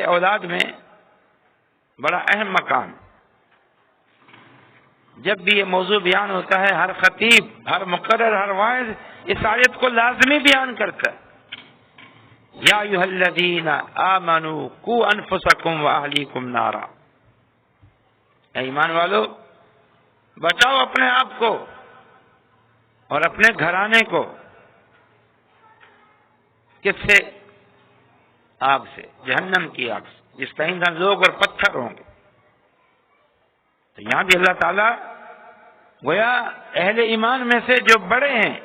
اولاد میں بڑا اہم مقام. جب بھی یہ موضوع بیان ہوتا ہے ہر خطیب، ہر مقرر، ہر واعظ اس آیت کو لازمی بیان کرتا ہے. یا ایھا الذین آمنوا قوا انفسکم واہلیکم نارا، اے ایمان والو بچاؤ اپنے آپ کو اور اپنے گھرانے کو. کس سے؟ آگ سے، جہنم کی آگ سے، جس کا ایندھن لوگ اور پتھر ہوں گے. تو یہاں بھی اللہ تعالیٰ گویا اہل ایمان میں سے جو بڑے ہیں،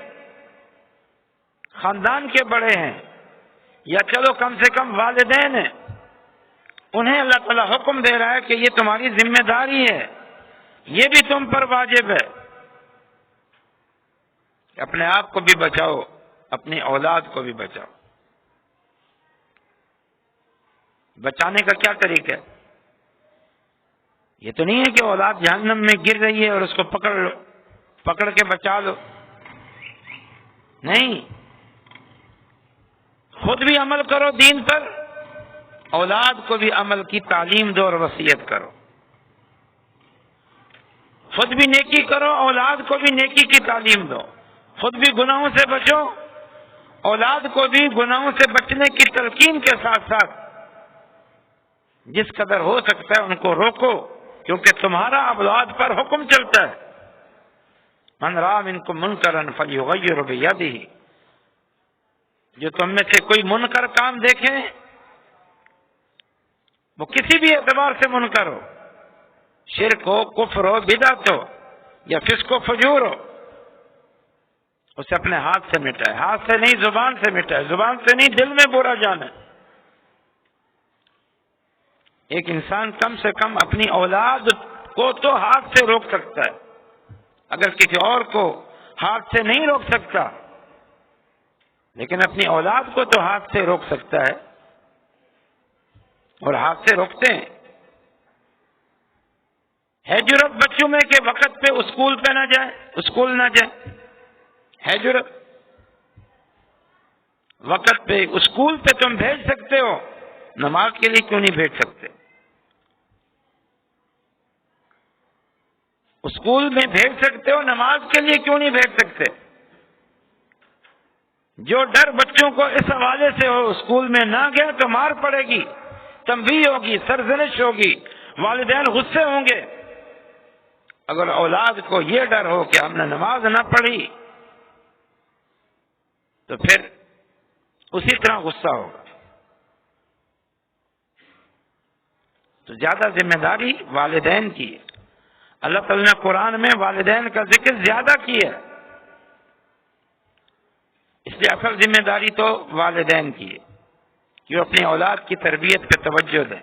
خاندان کے بڑے ہیں، یا چلو کم سے کم والدین ہیں، انہیں اللہ تعالیٰ حکم دے رہا ہے کہ یہ تمہاری ذمہ داری ہے، یہ بھی تم پر واجب ہے کہ اپنے آپ کو بھی بچاؤ، اپنی اولاد کو بھی بچاؤ. بچانے کا کیا طریقہ ہے؟ یہ تو نہیں ہے کہ اولاد جہنم میں گر رہی ہے اور اس کو پکڑ لو، پکڑ کے بچا لو. نہیں، خود بھی عمل کرو دین پر، اولاد کو بھی عمل کی تعلیم دو اور وصیت کرو. خود بھی نیکی کرو، اولاد کو بھی نیکی کی تعلیم دو. خود بھی گناہوں سے بچو، اولاد کو بھی گناہوں سے بچنے کی تلقین کے ساتھ ساتھ جس قدر ہو سکتا ہے ان کو روکو، کیونکہ تمہارا اولاد پر حکم چلتا ہے. من رأى منکم منکرا فلیغیرہ بیدہ، جو تم میں سے کوئی منکر کام دیکھیں، وہ کسی بھی اعتبار سے منکر ہو، شرک ہو، کفر ہو، بدعت ہو یا فسق و فجور ہو، اسے اپنے ہاتھ سے مٹائے. ہاتھ سے نہیں، زبان سے مٹائے. زبان سے نہیں، دل میں برا جانا. ایک انسان کم سے کم اپنی اولاد کو تو ہاتھ سے روک سکتا ہے، اگر کسی اور کو ہاتھ سے نہیں روک سکتا لیکن اپنی اولاد کو تو ہاتھ سے روک سکتا ہے، اور ہاتھ سے روکتے ہیں. ہے جرأت بچوں میں کہ وقت پہ اسکول پہ نہ جائیں، اسکول نہ جائیں؟ ہے جرأت؟ وقت پہ اسکول پہ تم بھیج سکتے ہو، نماز کے لیے کیوں نہیں بھیج سکتے؟ اسکول میں بھیج سکتے ہو، نماز کے لیے کیوں نہیں بھیج سکتے؟ جو ڈر بچوں کو اس حوالے سے ہو اسکول میں نہ گئے تو مار پڑے گی، تنبیہ ہوگی، سرزنش ہوگی، والدین غصے ہوں گے. اگر اولاد کو یہ ڈر ہو کہ ہم نے نماز نہ پڑھی تو پھر اسی طرح غصہ ہوگا. تو زیادہ ذمہ داری والدین کی ہے. اللہ تعالیٰ نے قرآن میں والدین کا ذکر زیادہ کیا ہے، اس لیے اصل ذمہ داری تو والدین کی ہے کہ وہ اپنی اولاد کی تربیت پہ توجہ دیں.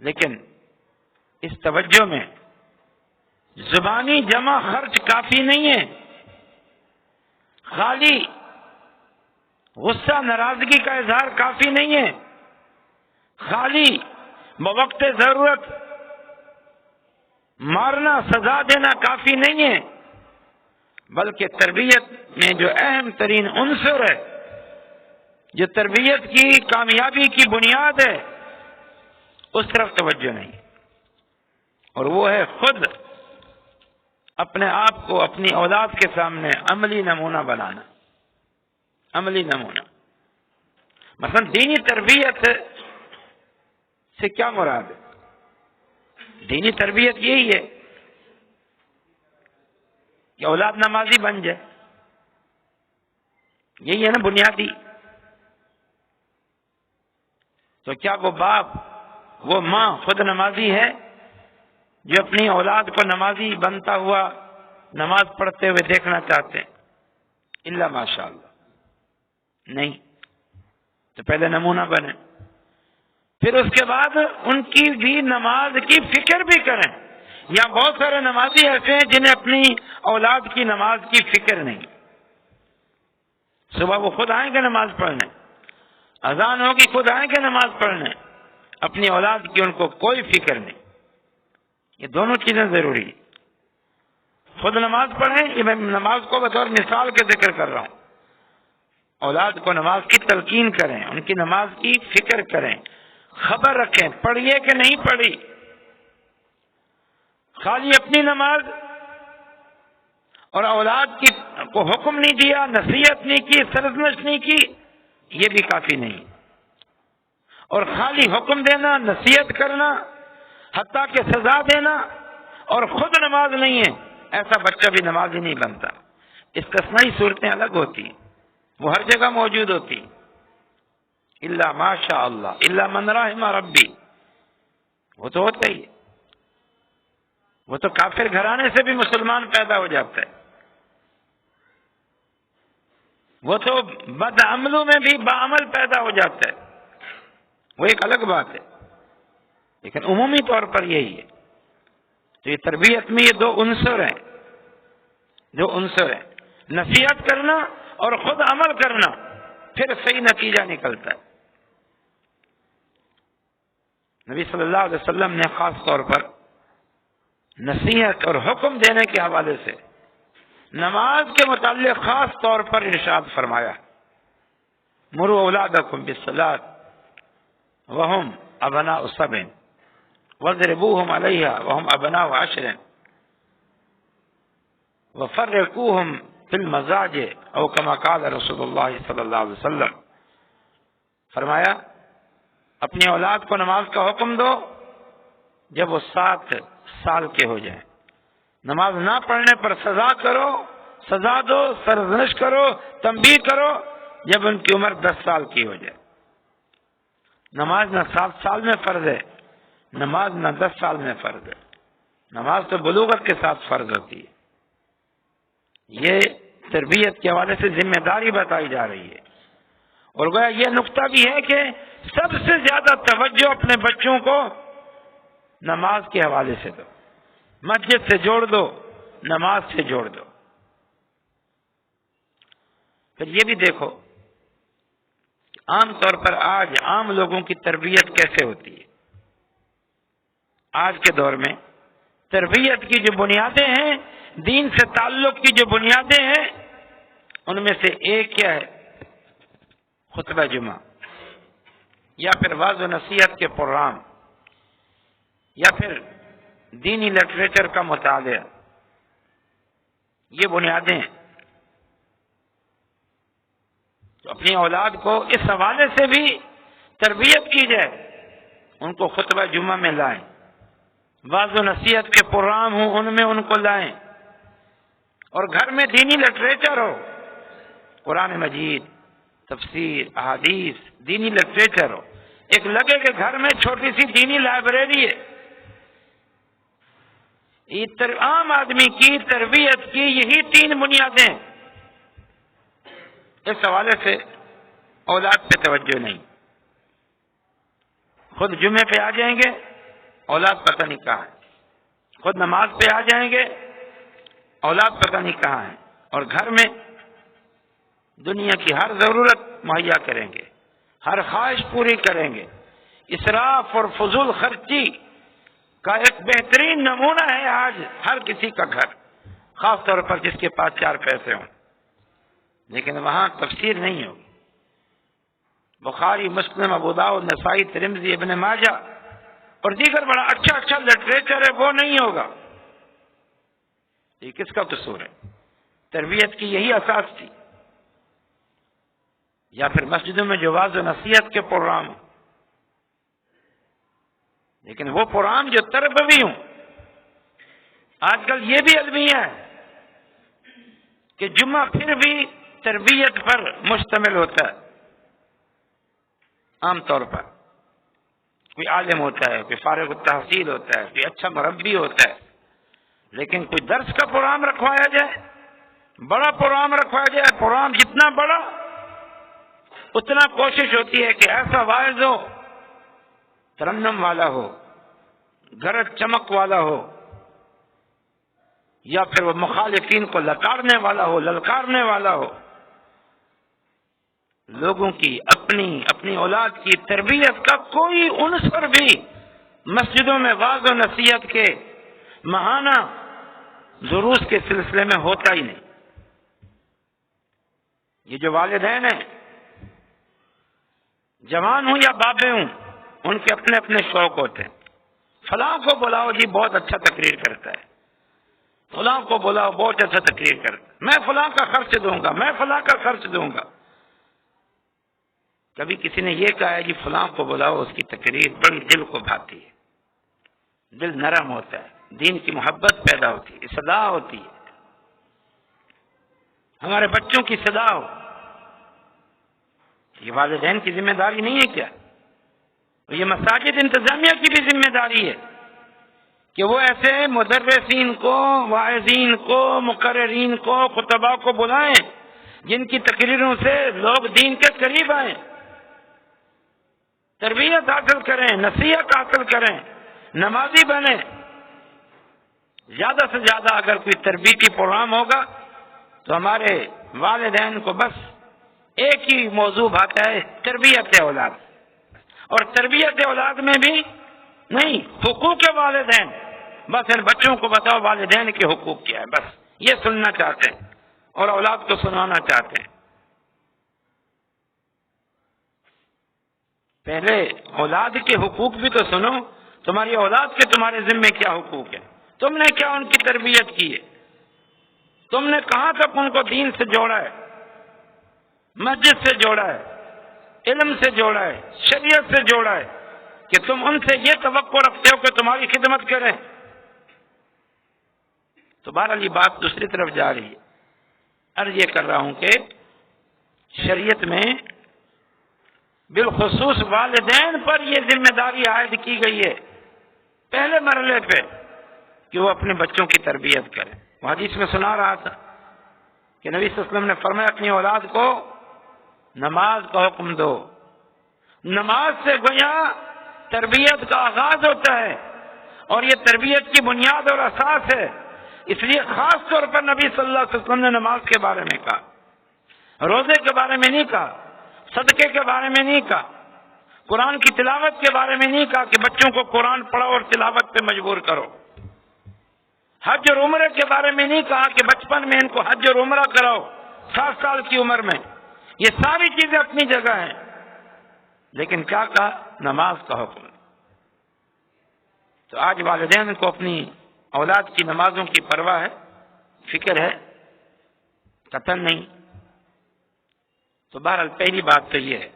لیکن اس توجہ میں زبانی جمع خرچ کافی نہیں ہے. خالی غصہ ناراضگی کا اظہار کافی نہیں ہے. خالی بوقت ضرورت مارنا، سزا دینا کافی نہیں ہے، بلکہ تربیت میں جو اہم ترین عنصر ہے، جو تربیت کی کامیابی کی بنیاد ہے، اس طرف توجہ نہیں، اور وہ ہے خود اپنے آپ کو اپنی اولاد کے سامنے عملی نمونہ بنانا. عملی نمونہ مثلا دینی تربیت سے کیا مراد ہے؟ دینی تربیت یہی ہے کہ اولاد نمازی بن جائے، یہی ہے نا بنیادی. تو کیا وہ باپ، وہ ماں خود نمازی ہے جو اپنی اولاد کو نمازی بنتا ہوا نماز پڑھتے ہوئے دیکھنا چاہتے ہیں؟ الا ماشاء اللہ نہیں. تو پہلے نمونہ بنے، پھر اس کے بعد ان کی بھی نماز کی فکر بھی کریں. یا بہت سارے نمازی ایسے ہیں جنہیں اپنی اولاد کی نماز کی فکر نہیں. صبح وہ خود آئیں گے نماز پڑھنے، اذان ہوگی خود آئیں گے نماز پڑھنے، اپنی اولاد کی ان کو کوئی فکر نہیں. یہ دونوں چیزیں ضروری ہیں. خود نماز پڑھیں، یہ میں نماز کو بطور مثال کے ذکر کر رہا ہوں. اولاد کو نماز کی تلقین کریں، ان کی نماز کی فکر کریں، خبر رکھیں پڑھی ہے کہ نہیں پڑھی۔ خالی اپنی نماز اور اولاد کو حکم نہیں دیا، نصیحت نہیں کی، سرزنش نہیں کی، یہ بھی کافی نہیں۔ اور خالی حکم دینا، نصیحت کرنا، حتیٰ کہ سزا دینا اور خود نماز نہیں ہے، ایسا بچہ بھی نمازی نہیں بنتا۔ استثنائی صورتیں الگ ہوتی، وہ ہر جگہ موجود ہوتی، الا ماشاء اللہ، الا من رحم ربی، وہ تو ہوتا ہی ہے۔ وہ تو کافر گھرانے سے بھی مسلمان پیدا ہو جاتا ہے، وہ تو بد عملوں میں بھی باعمل پیدا ہو جاتا ہے، وہ ایک الگ بات ہے، لیکن عمومی طور پر یہی ہے۔ تو یہ تربیت میں یہ دو عنصر ہیں، نصیحت کرنا اور خود عمل کرنا، پھر صحیح نتیجہ نکلتا ہے۔ نبی صلی اللہ علیہ وسلم نے خاص طور پر نصیحت اور حکم دینے کے حوالے سے نماز کے متعلق خاص طور پر ارشاد فرمایا، مروا اولادکم بالصلاۃ وہم ابناء 7 واضربوہم علیہا وہم ابناء 10 وفرقوہم فی المضاجع او کما قال رسول اللہ صلی اللہ علیہ وسلم۔ فرمایا اپنی اولاد کو نماز کا حکم دو جب وہ 7 سال کے ہو جائیں، نماز نہ پڑھنے پر سزا دو، سرزنش کرو، تنبیہ کرو جب ان کی عمر 10 سال کی ہو جائے۔ نماز نہ 7 سال میں فرض ہے، نماز نہ 10 سال میں فرض ہے، نماز تو بلوغت کے ساتھ فرض ہوتی ہے۔ یہ تربیت کے حوالے سے ذمہ داری بتائی جا رہی ہے، اور گویا یہ نقطہ بھی ہے کہ سب سے زیادہ توجہ اپنے بچوں کو نماز کے حوالے سے دو، مسجد سے جوڑ دو، نماز سے جوڑ دو۔ پھر یہ بھی دیکھو عام طور پر آج عام لوگوں کی تربیت کیسے ہوتی ہے۔ آج کے دور میں تربیت کی جو بنیادیں ہیں، دین سے تعلق کی جو بنیادیں ہیں، ان میں سے ایک کیا ہے؟ خطبہ جمعہ، یا پھر واعظ و نصیحت کے پروگرام، یا پھر دینی لٹریچر کا مطالعہ، یہ بنیادیں ہیں۔ تو اپنی اولاد کو اس حوالے سے بھی تربیت کی جائے، ان کو خطبہ جمعہ میں لائیں، واعظ و نصیحت کے پروگرام ہوں ان میں ان کو لائیں، اور گھر میں دینی لٹریچر ہو، قرآن مجید، تفسیر، احادیث، دینی لٹریچر ہو، ایک لگے کہ گھر میں چھوٹی سی دینی لائبریری ہے۔ عام آدمی کی تربیت کی یہی 3 بنیادیں، اس حوالے سے اولاد پہ توجہ نہیں، خود جمعے پہ آ جائیں گے، اولاد پتہ نہیں کہاں ہے، خود نماز پہ آ جائیں گے، اولاد پتہ نہیں کہاں ہے، اور گھر میں دنیا کی ہر ضرورت مہیا کریں گے، ہر خواہش پوری کریں گے۔ اسراف اور فضول خرچی کا ایک بہترین نمونہ ہے آج ہر کسی کا گھر، خاص طور پر جس کے پاس 4 پیسے ہوں، لیکن وہاں تفسیر نہیں ہوگی۔ بخاری، مسلم، ابو داؤد، نسائی، ترمذی، ابن ماجہ اور دیگر بڑا اچھا لٹریچر ہے، وہ نہیں ہوگا۔ یہ کس کا قصور ہے؟ تربیت کی یہی اساس تھی۔ یا پھر مسجدوں میں جو واعظ و نصیحت کے پروگرام، لیکن وہ پروگرام جو تربوی ہوں۔ آج کل یہ بھی المیہ ہے کہ جمعہ پھر بھی تربیت پر مشتمل ہوتا ہے، عام طور پر کوئی عالم ہوتا ہے، کوئی فارغ التحصیل ہوتا ہے، کوئی اچھا مربی ہوتا ہے، لیکن کوئی درس کا پروگرام رکھوایا جائے، بڑا پروگرام رکھوایا جائے، پروگرام جتنا بڑا اتنا کوشش ہوتی ہے کہ ایسا واعظ ہو، ترنم والا ہو، گرج چمک والا ہو، یا پھر وہ مخالفین کو لتاڑنے والا ہو، للکارنے والا ہو۔ لوگوں کی اپنی اولاد کی تربیت کا کوئی عنصر بھی مسجدوں میں واعظ و نصیحت کے ماہانہ دروس کے سلسلے میں ہوتا ہی نہیں۔ یہ جو والدین ہیں، جوان ہوں یا بابے ہوں، ان کے اپنے اپنے شوق ہوتے ہیں. فلاں کو بلاؤ جی بہت اچھا تقریر کرتا ہے، فلاں کو بلاؤ بہت اچھا تقریر کرتا ہے، میں فلاں کا خرچ دوں گا، میں فلاں کا خرچ دوں گا. کبھی کسی نے یہ کہا ہے جی فلاں کو بلاؤ، اس کی تقریر بڑی دل کو بھاتی ہے، دل نرم ہوتا ہے، دین کی محبت پیدا ہوتی ہے، اصلاح ہوتی ہے، ہمارے بچوں کی اصلاح ہو. یہ والدین کی ذمہ داری نہیں ہے کیا؟ یہ مساجد انتظامیہ کی بھی ذمہ داری ہے کہ وہ ایسے مدرسین کو، واعظین کو، مقررین کو، خطباء کو بلائیں جن کی تقریروں سے لوگ دین کے قریب آئیں، تربیت حاصل کریں، نصیحت حاصل کریں، نمازی بنیں. زیادہ سے زیادہ اگر کوئی تربیتی پروگرام ہوگا تو ہمارے والدین کو بس ایک ہی موضوع آتا ہے، تربیت اولاد. اور تربیت اولاد میں بھی نہیں، حقوق والدین. بس ان بچوں کو بتاؤ والدین کے حقوق کیا ہے، بس یہ سننا چاہتے ہیں اور اولاد کو سنانا چاہتے ہیں. پہلے اولاد کے حقوق بھی تو سنو، تمہاری اولاد کے تمہارے ذمے کیا حقوق ہے، تم نے کیا ان کی تربیت کی ہے، تم نے کہاں تک ان کو دین سے جوڑا ہے، مسجد سے جوڑا ہے، علم سے جوڑا ہے، شریعت سے جوڑا ہے کہ تم ان سے یہ توقع رکھتے ہو کہ تمہاری خدمت کریں. تو بہرحال یہ بات دوسری طرف جا رہی ہے. عرض یہ کر رہا ہوں کہ شریعت میں بالخصوص والدین پر یہ ذمہ داری عائد کی گئی ہے پہلے مرحلے پہ کہ وہ اپنے بچوں کی تربیت کریں. وہ حدیث میں سنا رہا تھا کہ نبی صلی اللہ علیہ وسلم نے فرمایا اپنی اولاد کو نماز کا حکم دو. نماز سے گویا تربیت کا آغاز ہوتا ہے اور یہ تربیت کی بنیاد اور اساس ہے. اس لیے خاص طور پر نبی صلی اللہ علیہ وسلم نے نماز کے بارے میں کہا، روزے کے بارے میں نہیں کہا، صدقے کے بارے میں نہیں کہا، قرآن کی تلاوت کے بارے میں نہیں کہا کہ بچوں کو قرآن پڑھو اور تلاوت پہ مجبور کرو. حج اور عمرے کے بارے میں نہیں کہا کہ بچپن میں ان کو حج اور عمرہ کراؤ 7 سال کی عمر میں. یہ ساری چیزیں اپنی جگہ ہیں، لیکن کیا کہا؟ نماز کا حکم. تو آج والدین کو اپنی اولاد کی نمازوں کی پرواہ ہے، فکر ہے؟ قطعاً نہیں. تو بہرحال پہلی بات تو یہ ہے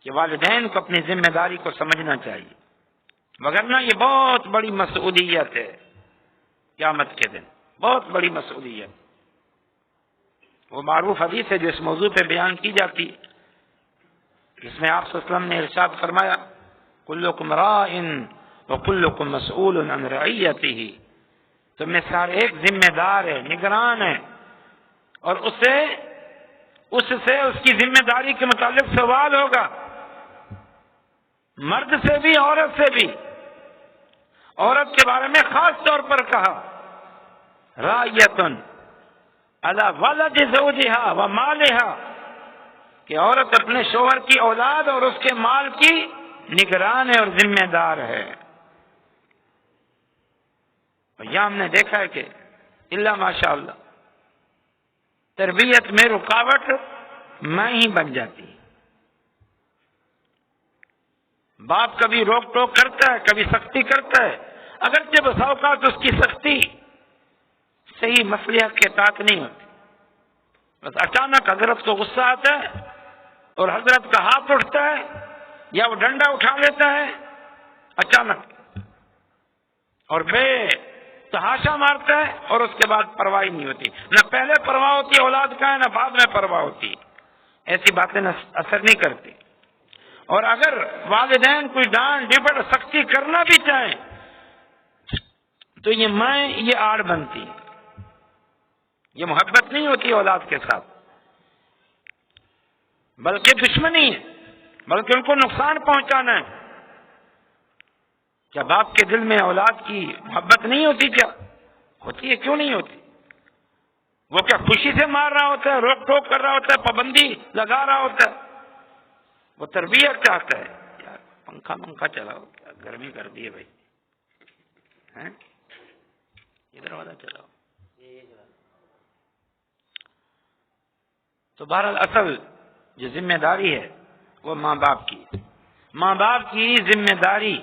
کہ والدین کو اپنی ذمہ داری کو سمجھنا چاہیے، وگرنہ یہ بہت بڑی مسئولیت ہے قیامت کے دن، بہت بڑی مسئولیت. وہ معروف حدیث ہے جو اس موضوع پہ بیان کی جاتی ہے، جس میں آپ صلی اللہ علیہ وسلم نے ارشاد فرمایا کلکم راع وکلکم مسئول عن رعیتہ. تم میں سے ہر ایک ذمہ دار ہے، نگران ہے، اور اس سے اس کی ذمہ داری کے متعلق سوال ہوگا، مرد سے بھی عورت سے بھی. عورت کے بارے میں خاص طور پر کہا راعیۃ علی ولد زوجہا و مالہا، کہ عورت اپنے شوہر کی اولاد اور اس کے مال کی نگران ہے اور ذمہ دار ہے. اور یہاں ہم نے دیکھا ہے کہ اللہ ماشاء اللہ تربیت میں رکاوٹ ماں ہی بن جاتی ہے. باپ کبھی روک ٹوک کرتا ہے، کبھی سختی کرتا ہے، اگرچہ بسا اوقات اس کی سختی صحیح مصلحت کے تحت نہیں ہوتی. بس اچانک حضرت کو غصہ آتا ہے اور حضرت کا ہاتھ اٹھتا ہے یا وہ ڈنڈا اٹھا لیتا ہے اچانک اور بے تحاشا مارتا ہے، اور اس کے بعد پرواہ نہیں ہوتی. نہ پہلے پرواہ ہوتی اولاد کا ہے، نہ بعد میں پرواہ ہوتی. ایسی باتیں اثر نہیں کرتی. اور اگر والدین کوئی ڈانٹ ڈپٹ سختی کرنا بھی چاہیں تو یہ مائیں یہ آڑ بنتی، یہ محبت نہیں ہوتی اولاد کے ساتھ، بلکہ دشمنی ہے، بلکہ ان کو نقصان پہنچانا ہے. کیا باپ کے دل میں اولاد کی محبت نہیں ہوتی؟ کیا ہوتی ہے؟ کیوں نہیں ہوتی؟ وہ کیا خوشی سے مار رہا ہوتا ہے، روک ٹوک کر رہا ہوتا ہے، پابندی لگا رہا ہوتا ہے؟ وہ تربیت چاہتا ہے. یار پنکھا چلاؤ، کیا گرمی کر دی ہے بھائی، ادھر والا چلاؤ. تو بہرحال اصل جو ذمہ داری ہے وہ ماں باپ کی. ماں باپ کی ذمہ داری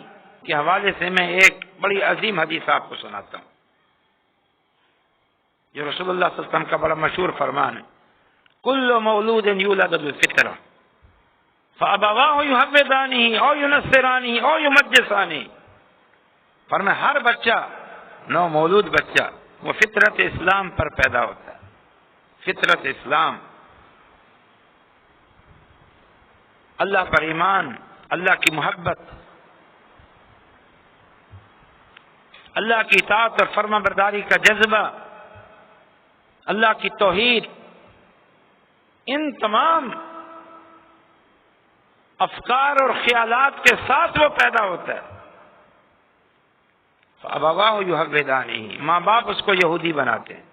کے حوالے سے میں ایک بڑی عظیم حدیث آپ کو سناتا ہوں جو رسول اللہ صلی اللہ علیہ وسلم کا بڑا مشہور فرمان ہے. کل مولود یولد بالفطرہ فابواہ یحودانہ او ینصرانہ او یمجسانہ. فرمایا ہر بچہ، نو مولود بچہ، وہ فطرت اسلام پر پیدا ہوتا ہے. فطرت اسلام، اللہ پر ایمان، اللہ کی محبت، اللہ کی اطاعت اور فرما برداری کا جذبہ، اللہ کی توحید، ان تمام افکار اور خیالات کے ساتھ وہ پیدا ہوتا ہے. فابواہ یحودانہ، ماں باپ اس کو یہودی بناتے ہیں،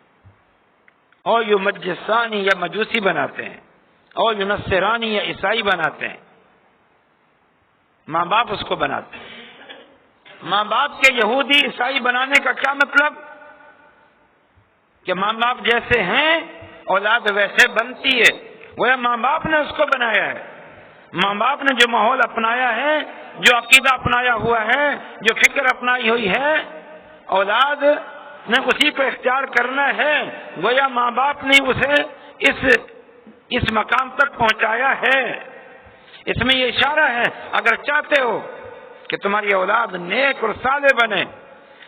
اور یمجسانی یا مجوسی بناتے ہیں، اور ینصرانی یا عیسائی بناتے ہیں. ماں باپ اس کو بناتے ہیں. ماں باپ کے یہودی عیسائی بنانے کا کیا مطلب؟ کہ ماں باپ جیسے ہیں اولاد ویسے بنتی ہے. وہ ماں باپ نے اس کو بنایا ہے. ماں باپ نے جو ماحول اپنایا ہے، جو عقیدہ اپنایا ہوا ہے، جو فکر اپنائی ہوئی ہے، اولاد نے اسی کو اختیار کرنا ہے. گویا ماں باپ نے اسے اس مقام تک پہنچایا ہے. اس میں یہ اشارہ ہے اگر چاہتے ہو کہ تمہاری اولاد نیک اور صالح بنے،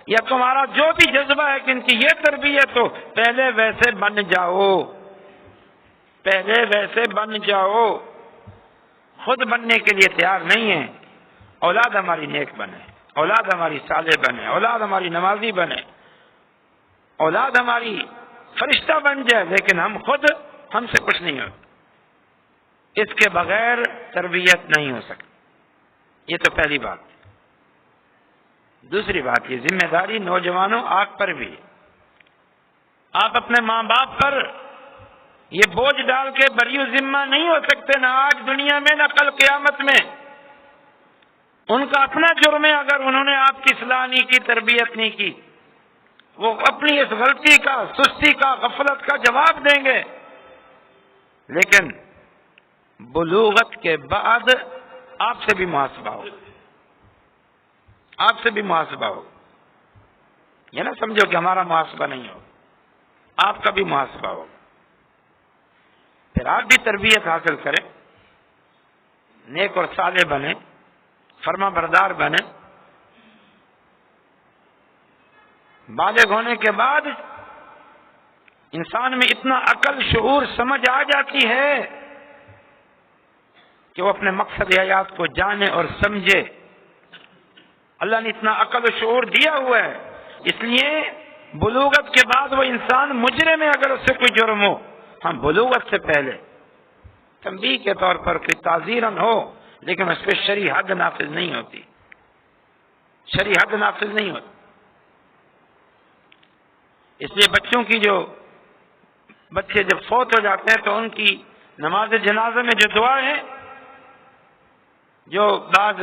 یا تمہارا جو بھی جذبہ ہے کہ ان کی یہ تربیت ہو، پہلے ویسے بن جاؤ. پہلے ویسے بن جاؤ. خود بننے کے لیے تیار نہیں ہے. اولاد ہماری نیک بنے، اولاد ہماری صالح بنے، اولاد ہماری نمازی بنے، اولاد ہماری فرشتہ بن جائے، لیکن ہم سے کچھ نہیں ہو. اس کے بغیر تربیت نہیں ہو سکتی. یہ تو پہلی بات. دوسری بات، یہ ذمہ داری نوجوانوں آپ پر بھی. آپ اپنے ماں باپ پر یہ بوجھ ڈال کے بریو ذمہ نہیں ہو سکتے، نہ آج دنیا میں نہ کل قیامت میں. ان کا اپنا جرم ہے اگر انہوں نے آپ کی اصلاح نہیں کی، تربیت نہیں کی. وہ اپنی اس غلطی کا، سستی کا، غفلت کا جواب دیں گے. لیکن بلوغت کے بعد آپ سے بھی محاسبہ ہو. آپ سے بھی محاسبہ ہو. یہ نہ سمجھو کہ ہمارا محاسبہ نہیں ہو، آپ کا بھی محاسبہ ہو. پھر آپ بھی تربیت حاصل کریں، نیک اور صالح بنے، فرما بردار بنے. بالغ ہونے کے بعد انسان میں اتنا عقل، شعور، سمجھ آ جاتی ہے کہ وہ اپنے مقصد حیات کو جانے اور سمجھے. اللہ نے اتنا عقل و شعور دیا ہوا ہے. اس لیے بلوغت کے بعد وہ انسان مجرم ہے اگر اس سے کوئی جرم ہو. ہم بلوغت سے پہلے تنبیہ کے طور پر کوئی تعزیرن ہو، لیکن اس پہ شرعی حد نافذ نہیں ہوتی. شرعی حد نافذ نہیں ہوتی. اس لیے بچے جب فوت ہو جاتے ہیں تو ان کی نماز جنازہ میں جو دعا ہے، جو بعض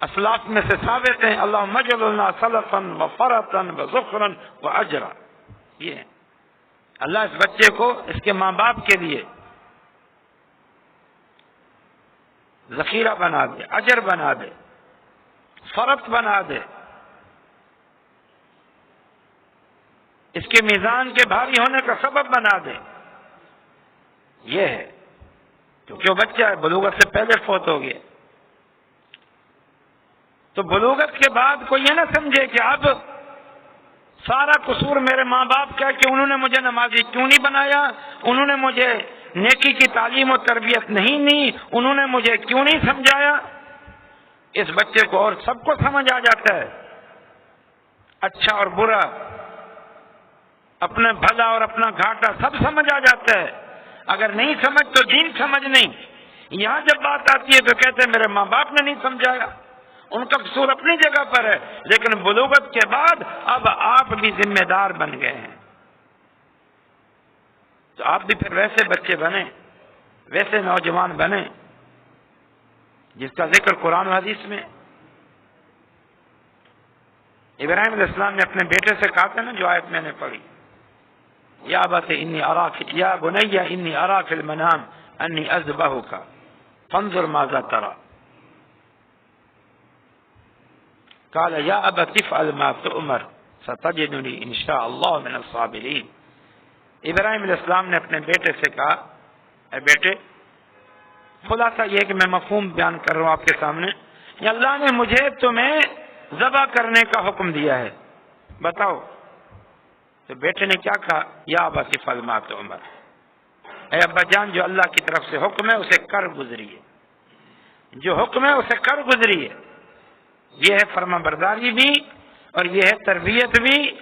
اسلاف میں سے ثابت ہیں، اللہم اجعل لنا سلفا وفرتا وذخرا واجرا، یہ ہے اللہ اس بچے کو اس کے ماں باپ کے لیے ذخیرہ بنا دے، اجر بنا دے، فرت بنا دے، اس کے میزان کے بھاری ہونے کا سبب بنا دے. یہ ہے کیونکہ وہ بچہ ہے، بلوغت سے پہلے فوت ہو گیا. تو بلوغت کے بعد کوئی یہ نہ سمجھے کہ اب سارا قصور میرے ماں باپ کا کہ انہوں نے مجھے نمازی کیوں نہیں بنایا، انہوں نے مجھے نیکی کی تعلیم و تربیت نہیں دی، انہوں نے مجھے کیوں نہیں سمجھایا. اس بچے کو اور سب کو سمجھ آ جاتا ہے، اچھا اور برا، اپنا بھلا اور اپنا گھاٹا سب سمجھ آ جاتا ہے. اگر نہیں سمجھ تو دین سمجھ نہیں. یہاں جب بات آتی ہے تو کہتے ہیں میرے ماں باپ نے نہیں سمجھایا. ان کا قصور اپنی جگہ پر ہے، لیکن بلوغت کے بعد اب آپ بھی ذمہ دار بن گئے ہیں. تو آپ بھی پھر ویسے بچے بنے، ویسے نوجوان بنے جس کا ذکر قرآن و حدیث میں. ابراہیم علیہ السلام نے اپنے بیٹے سے کہا تھا نا، جو آیت میں نے پڑھی، یا ابت انی ارا یا بنی انی ارا فی المنام انی اذبحک فانظر ماذا تری قال یا ابت افعل ما تؤمر ستجدنی ان شاء اللہ من الصابرین۔ ابراہیم علیہ السلام نے اپنے بیٹے سے کہا، اے بیٹے، خلاصہ یہ کہ میں مفہوم بیان کر رہا ہوں آپ کے سامنے، کہ اللہ نے مجھے تمہیں ذبح کرنے کا حکم دیا ہے، بتاؤ۔ تو بیٹے نے کیا کہا؟ یا ابت افعل ما تؤمر، اے ابا جان، جو اللہ کی طرف سے حکم ہے اسے کر گزریے، جو حکم ہے اسے کر گزریے۔ یہ ہے فرما برداری بھی، اور یہ ہے تربیت بھی،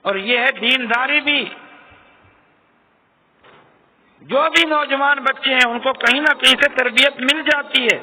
اور یہ ہے دینداری بھی۔ جو بھی نوجوان بچے ہیں ان کو کہیں نہ کہیں سے تربیت مل جاتی ہے۔